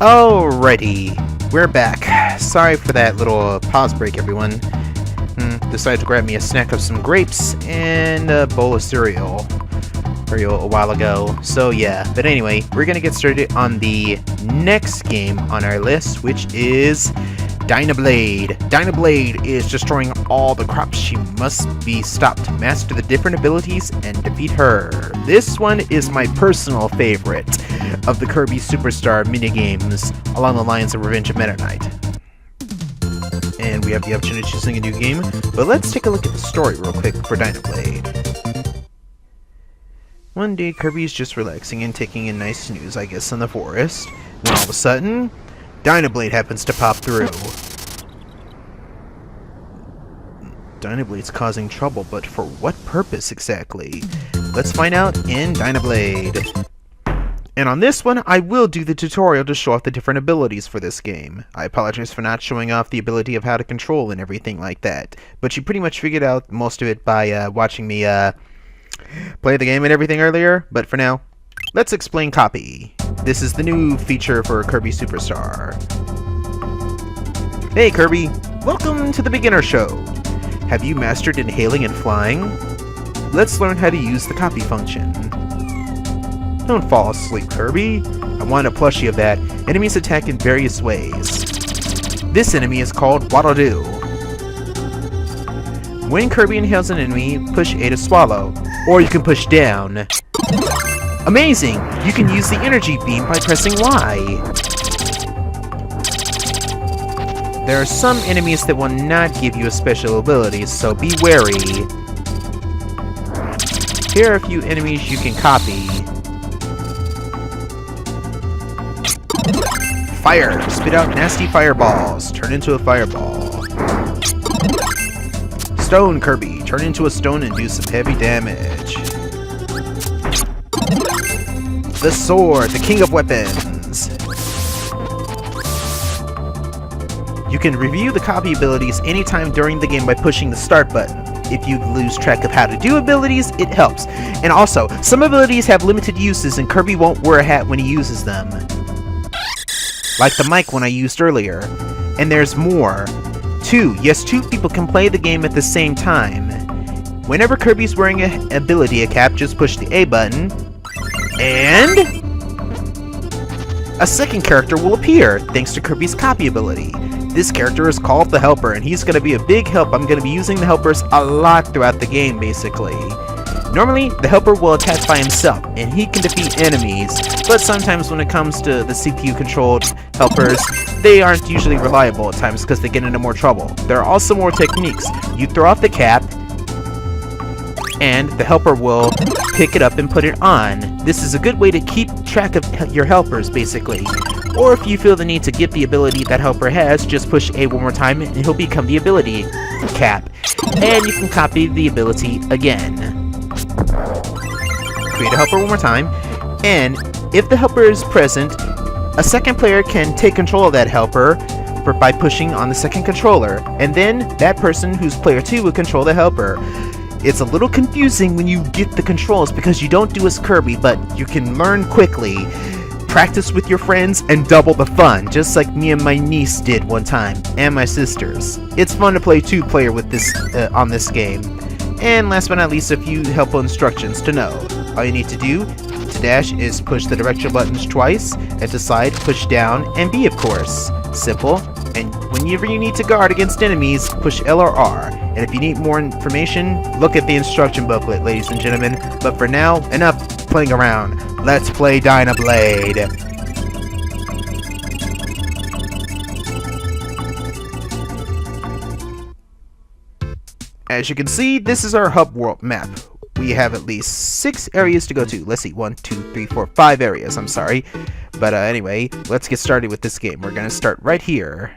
Alrighty, we're back. Sorry for that little pause break, everyone. Decided to grab me a snack of some grapes and a bowl of cereal a while ago. So yeah, but anyway, we're gonna get started on the next game on our list, which is Dyna Blade. Dyna Blade is destroying all the crops. She must be stopped. Master the different abilities and defeat her. This one is my personal favorite of the Kirby Superstar minigames, along the lines of Revenge of Meta Knight. And we have the option of choosing a new game, but let's take a look at the story real quick for Dyna Blade. One day, Kirby's just relaxing and taking in nice snooze, I guess, in the forest. Then all of a sudden, Dyna Blade happens to pop through. Dyna Blade's causing trouble, but for what purpose exactly? Let's find out in Dyna Blade. And on this one, I will do the tutorial to show off the different abilities for this game. I apologize for not showing off the ability of how to control and everything like that, but you pretty much figured out most of it by watching me play the game and everything earlier. But for now, let's explain copy. This is the new feature for Kirby Superstar. Hey Kirby, welcome to the beginner show. Have you mastered inhaling and flying? Let's learn how to use the copy function. Don't fall asleep, Kirby. I want a plushie of that. Enemies attack in various ways. This enemy is called Waddle Doo. When Kirby inhales an enemy, push A to swallow, or you can push down. Amazing! You can use the energy beam by pressing Y. There are some enemies that will not give you a special ability, so be wary. Here are a few enemies you can copy. Fire! Spit out nasty fireballs. Turn into a fireball. Stone, Kirby. Turn into a stone and do some heavy damage. The sword, the king of weapons. You can review the copy abilities anytime during the game by pushing the start button. If you lose track of how to do abilities, it helps. And also, some abilities have limited uses and Kirby won't wear a hat when he uses them. Like the mic one I used earlier. And there's more. Two people can play the game at the same time. Whenever Kirby's wearing an ability cap, just push the A button, and a second character will appear, thanks to Kirby's copy ability. This character is called the Helper, and he's going to be a big help. I'm going to be using the Helpers a lot throughout the game, basically. Normally, the Helper will attack by himself, and he can defeat enemies, but sometimes when it comes to the CPU-controlled Helpers, they aren't usually reliable at times because they get into more trouble. There are also more techniques. You throw off the cap, and the Helper will pick it up and put it on. This is a good way to keep track of your Helpers, basically. Or if you feel the need to get the ability that Helper has, just push A one more time, and he'll become the ability cap. And you can copy the ability again. Create a Helper one more time, and if the Helper is present, a second player can take control of that Helper by pushing on the second controller, and then that person who's player 2 will control the Helper. It's a little confusing when you get the controls because you don't do as Kirby, but you can learn quickly. Practice with your friends and double the fun, just like me and my niece did one time, and my sisters. It's fun to play 2-player with this on this game. And last but not least, a few helpful instructions to know. All you need to do to dash is push the directional buttons twice, and to slide, push down, and B, of course. Simple. And whenever you need to guard against enemies, push L or R. And if you need more information, look at the instruction booklet, ladies and gentlemen. But for now, enough playing around. Let's play Dyna Blade. As you can see, this is our hub world map. We have at least 6 areas to go to. Let's see, 1, 2, 3, 4, 5 areas, I'm sorry. But anyway, let's get started with this game. We're gonna start right here.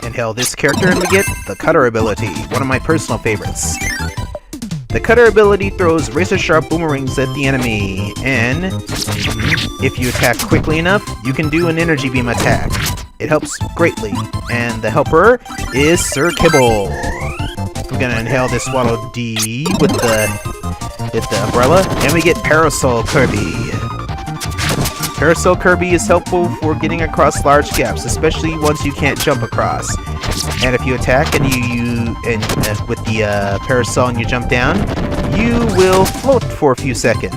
Inhale this character and we get the Cutter ability, one of my personal favorites. The Cutter ability throws razor-sharp boomerangs at the enemy, and if you attack quickly enough, you can do an energy beam attack. It helps greatly, and the helper is Sir Kibble. We're gonna inhale this Waddle Dee with the umbrella, and we get Parasol Kirby. Parasol Kirby is helpful for getting across large gaps, especially ones you can't jump across. And if you attack and with the parasol and you jump down, you will float for a few seconds.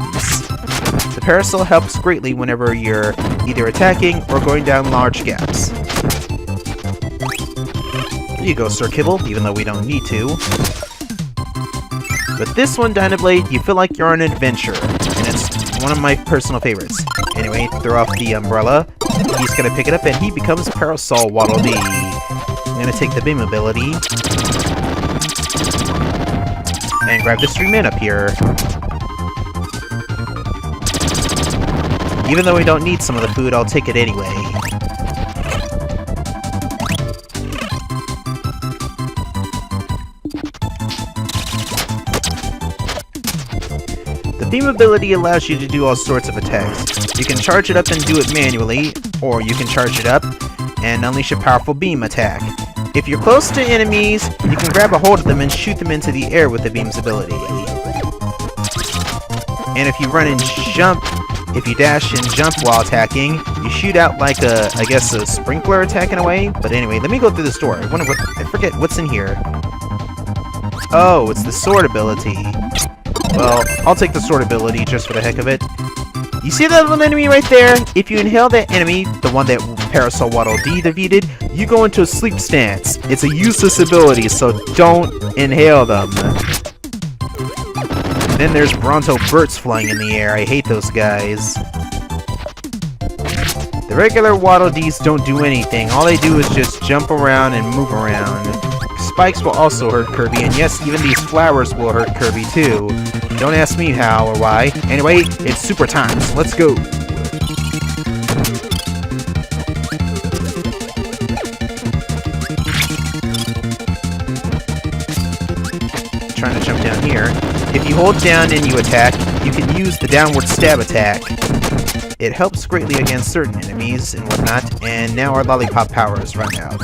The parasol helps greatly whenever you're either attacking or going down large gaps. There you go, Sir Kibble, even though we don't need to. But this one, Dyna Blade, you feel like you're on an adventure, and it's one of my personal favorites. Anyway, throw off the umbrella, he's gonna pick it up, and he becomes Parasol Waddle Dee. I'm gonna take the beam ability, and grab this 3 men up here. Even though we don't need some of the food, I'll take it anyway. The beam ability allows you to do all sorts of attacks. You can charge it up and do it manually, or you can charge it up and unleash a powerful beam attack. If you're close to enemies, you can grab a hold of them and shoot them into the air with the beam's ability. And if you run and jump, if you dash and jump while attacking, you shoot out like I guess a sprinkler attack in a way. But anyway, let me go through the store. I forget what's in here. Oh, it's the sword ability. Well, I'll take the sword ability just for the heck of it. You see that little enemy right there? If you inhale that enemy, the one that Parasol Waddle Dee defeated, you go into a sleep stance. It's a useless ability, so don't inhale them. And then there's Bronto Burts flying in the air. I hate those guys. The regular Waddle Dees don't do anything. All they do is just jump around and move around. Spikes will also hurt Kirby, and yes, even these flowers will hurt Kirby too. Don't ask me how or why. Anyway, it's super time, so let's go. Trying to jump down here. If you hold down and you attack, you can use the downward stab attack. It helps greatly against certain enemies and whatnot, and now our lollipop power has run out.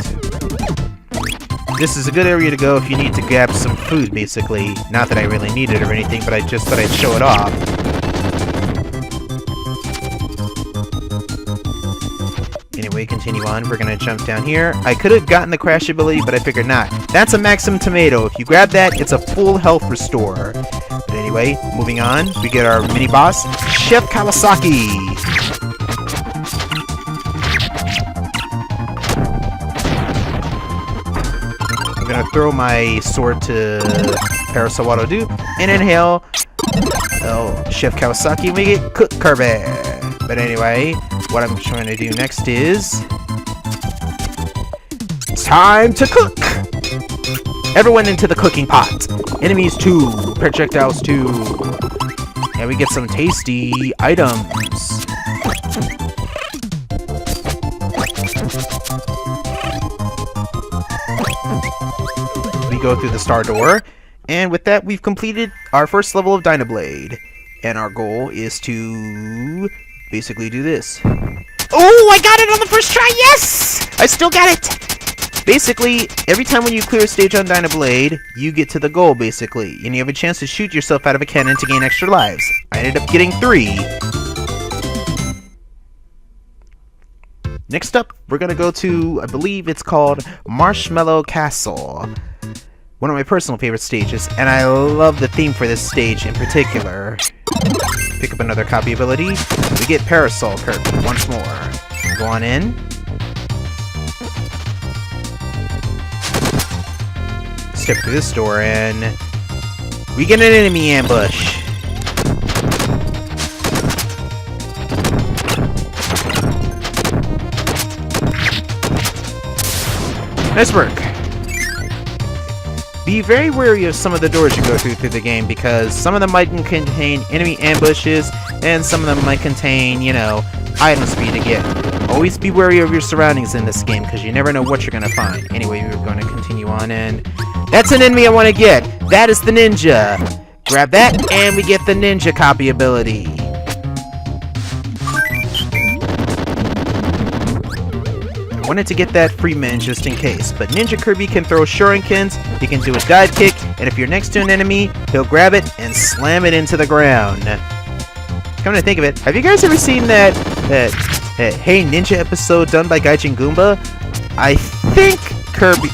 This is a good area to go if you need to grab some food, basically. Not that I really need it or anything, but I just thought I'd show it off. Anyway, continue on. We're gonna jump down here. I could have gotten the crash ability, but I figured not. That's a Maximum Tomato. If you grab that, it's a full health restore. But anyway, moving on. We get our mini-boss, Chef Kawasaki. I'm gonna throw my sword to Parasol Waddle Dee and inhale. Oh, Chef Kawasaki, we get Cook Kirby. But anyway, what I'm trying to do next is time to cook. Everyone into the cooking pot. Enemies 2, projectiles 2, and we get some tasty items. We go through the star door, and with that we've completed our first level of Dyna Blade, and our goal is to basically do this. Oh, I got it on the first try! Yes! I still got it! Basically, every time when you clear a stage on Dyna Blade, you get to the goal, basically, and you have a chance to shoot yourself out of a cannon to gain extra lives. I ended up getting 3. Next up, we're gonna go to, I believe it's called Marshmallow Castle. One of my personal favorite stages, and I love the theme for this stage in particular. Pick up another copy ability. We get Parasol Kirby once more. Go on in. Step through this door, and we get an enemy ambush. Nice work. Be very wary of some of the doors you go through the game, because some of them might contain enemy ambushes, and some of them might contain, you know, items for you to get. Always be wary of your surroundings in this game, because you never know what you're going to find. Anyway, we're going to continue on, and that's an enemy I want to get. That is the ninja. Grab that, and we get the ninja copy ability. wanted to get that free min just in case. But Ninja Kirby can throw shurikens, he can do a dive kick, and if you're next to an enemy, he'll grab it and slam it into the ground. Come to think of it, have you guys ever seen that Hey Ninja episode done by Gaijin Goomba? I think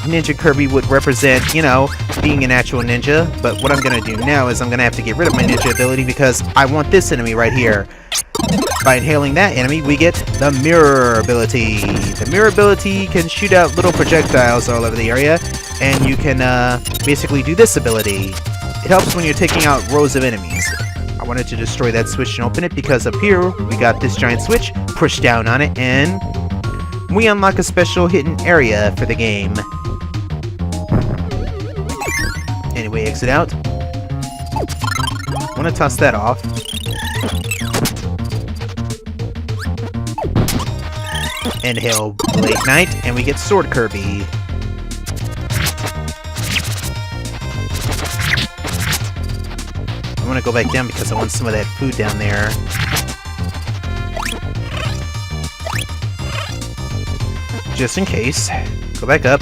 Ninja Kirby would represent, you know, being an actual ninja, but what I'm gonna do now is I'm gonna have to get rid of my ninja ability because I want this enemy right here. By inhaling that enemy, we get the mirror ability. The mirror ability can shoot out little projectiles all over the area, and you can basically do this ability. It helps when you're taking out rows of enemies. I wanted to destroy that switch and open it because up here we got this giant switch. Push down on it and we unlock a special hidden area for the game. Anyway, exit out. I want to toss that off. Inhale Blade Knight, and we get Sword Kirby. I want to go back down because I want some of that food down there. Just in case. Go back up.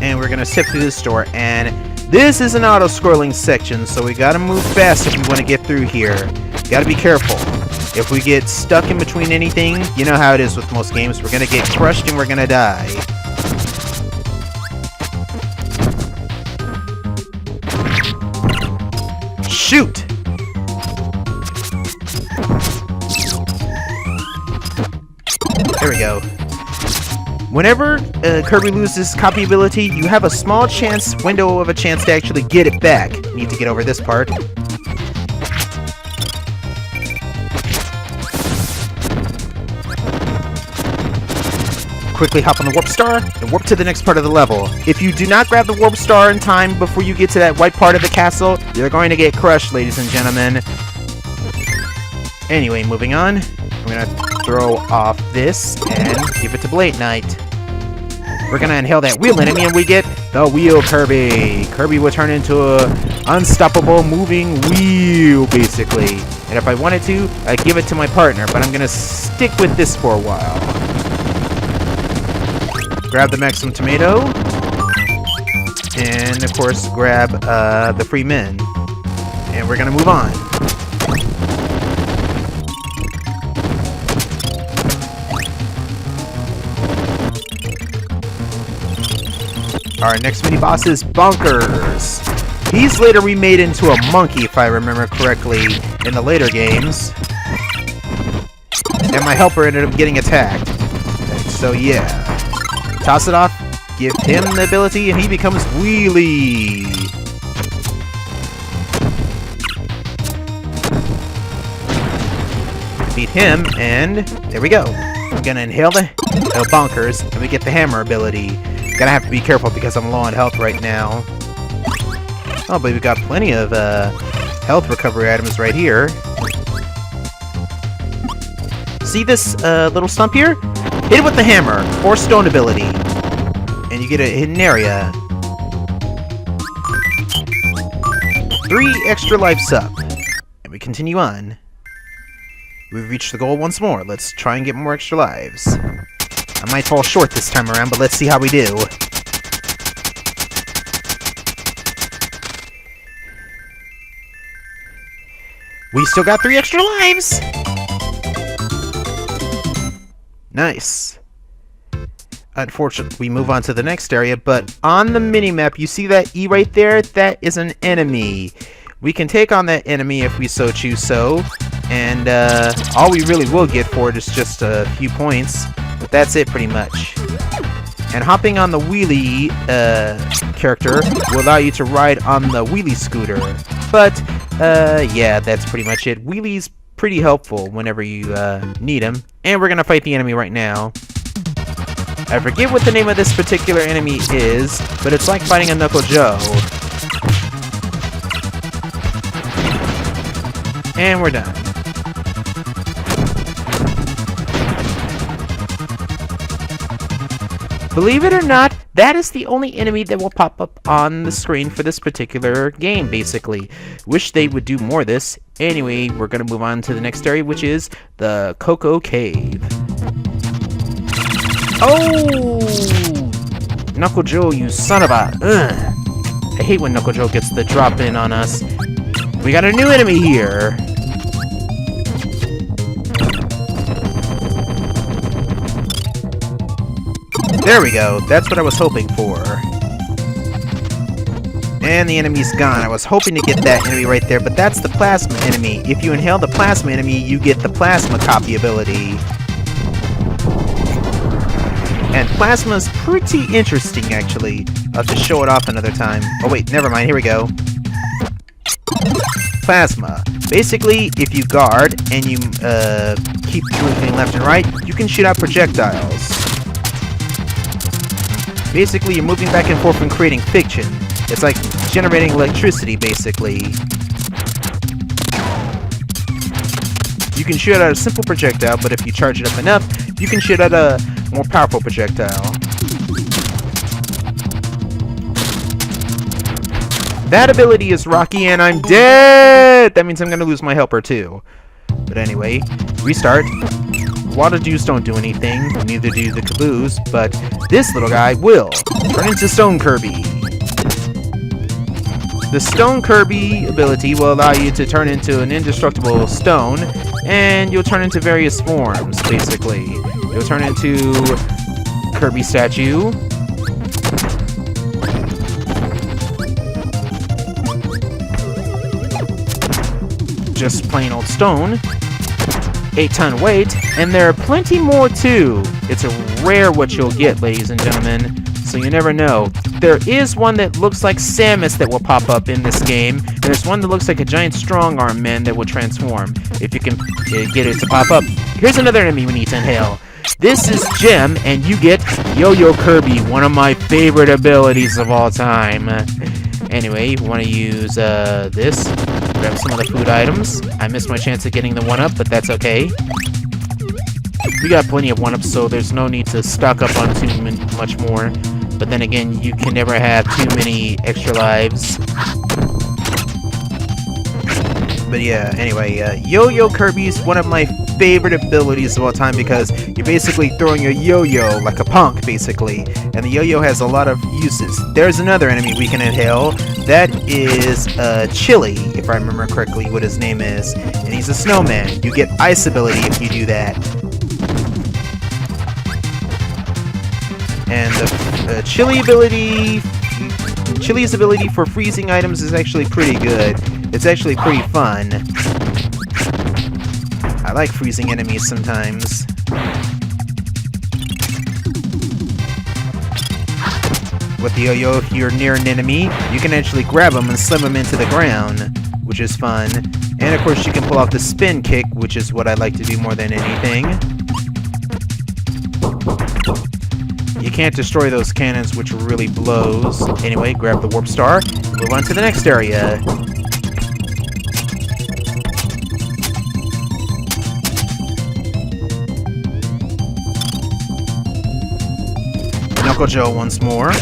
And we're gonna step through this door, and this is an auto-scrolling section, so we gotta move fast if we want to get through here. Gotta be careful. If we get stuck in between anything, you know how it is with most games, we're gonna get crushed and we're gonna die. Shoot! There we go. Whenever Kirby loses copy ability, you have a small window of a chance to actually get it back. Need to get over this part. Quickly hop on the warp star and warp to the next part of the level. If you do not grab the warp star in time before you get to that white part of the castle, you're going to get crushed, ladies and gentlemen. Anyway, moving on. I'm gonna throw off this and give it to Blade Knight. We're gonna inhale that wheel enemy and we get the Wheel Kirby. Kirby will turn into a unstoppable moving wheel, basically. And if I wanted to, I'd give it to my partner, but I'm gonna stick with this for a while. Grab the Maximum Tomato. And of course, grab the free min. And we're gonna move on. Our next mini-boss is Bonkers. He's later remade into a monkey, if I remember correctly, in the later games. And my helper ended up getting attacked. So yeah. Toss it off, give him the ability, and he becomes Wheelie. Beat him, and there we go. I'm gonna inhale the Bonkers, and we get the hammer ability. Gonna have to be careful because I'm low on health right now. Oh, but we've got plenty of health recovery items right here. See this little stump here? Hit it with the hammer or stone ability, and you get a hidden area. 3 extra lives up, and we continue on. We've reached the goal once more. Let's try and get more extra lives. I might fall short this time around, but let's see how we do. We still got 3 extra lives! Nice. Unfortunately, we move on to the next area, but on the minimap, you see that E right there? That is an enemy. We can take on that enemy if we so choose so, and all we really will get for it is just a few points. But that's it, pretty much. And hopping on the wheelie character will allow you to ride on the wheelie scooter. But, yeah, that's pretty much it. Wheelie's pretty helpful whenever you need them. And we're gonna fight the enemy right now. I forget what the name of this particular enemy is, but it's like fighting a Knuckle Joe. And we're done. Believe it or not, that is the only enemy that will pop up on the screen for this particular game, basically. Wish they would do more of this. Anyway, we're going to move on to the next area, which is the Cocoa Cave. Oh! Knuckle Joe, you son of a... Ugh. I hate when Knuckle Joe gets the drop in on us. We got a new enemy here. There we go. That's what I was hoping for. And the enemy's gone. I was hoping to get that enemy right there, but that's the plasma enemy. If you inhale the plasma enemy, you get the plasma copy ability. And plasma's pretty interesting, actually. I'll have to show it off another time. Oh wait, never mind. Here we go. Plasma. Basically, if you guard and you keep moving left and right, you can shoot out projectiles. Basically, you're moving back and forth and creating fiction. It's like generating electricity, basically. You can shoot out a simple projectile, but if you charge it up enough, you can shoot out a more powerful projectile. That ability is Rocky, and I'm dead! That means I'm gonna lose my helper, too. But anyway, restart. Water Juice don't do anything, neither do the Caboose, but this little guy will turn into Stone Kirby. The Stone Kirby ability will allow you to turn into an indestructible stone, and you'll turn into various forms, basically. You'll turn into Kirby statue, just plain old stone, 8-ton weight, and there are plenty more too. It's a rare what you'll get, ladies and gentlemen, so you never know. There is one that looks like Samus that will pop up in this game. There's one that looks like a giant strong arm man that will transform, if you can get it to pop up. Here's another enemy we need to inhale. This is Gem, and you get Yo-Yo Kirby, one of my favorite abilities of all time. Anyway, you want to use this. Grab some of the food items. I missed my chance of getting the 1-up, but that's okay. We got plenty of 1-ups, so there's no need to stock up on too much more. But then again, you can never have too many extra lives. But yeah, anyway, Yo-Yo Kirby is one of my favorite abilities of all time because you're basically throwing a yo-yo like a punk, basically. And the yo-yo has a lot of uses. There's another enemy we can inhale. That is Chili, if I remember correctly what his name is. And he's a snowman. You get ice ability if you do that. And the Chili ability... Chili's ability for freezing items is actually pretty good. It's actually pretty fun. I like freezing enemies sometimes. With the yo-yo, if you're near an enemy, you can actually grab them and slam them into the ground, which is fun. And of course you can pull off the spin kick, which is what I like to do more than anything. You can't destroy those cannons, which really blows. Anyway, grab the warp star, move on to the next area. Knuckle Joe once more.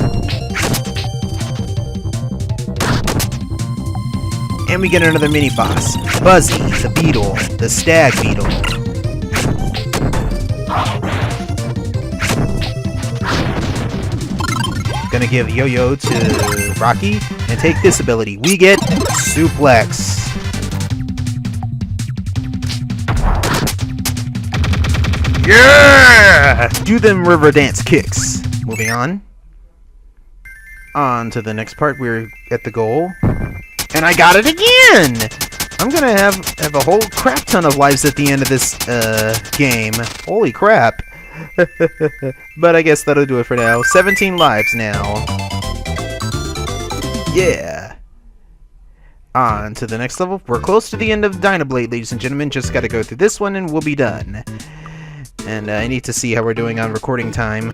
And we get another mini-boss. Buzzy, the beetle. The stag beetle. Gonna give Yo-Yo to Rocky and take this ability. We get Suplex. Yeah! Do them river dance kicks. Moving on. On to the next part. We're at the goal. And I got it again! I'm gonna have a whole crap ton of lives at the end of this game. Holy crap. But I guess that'll do it for now. 17 lives now. Yeah. On to the next level. We're close to the end of Dyna Blade, ladies and gentlemen. Just gotta go through this one and we'll be done. And I need to see how we're doing on recording time.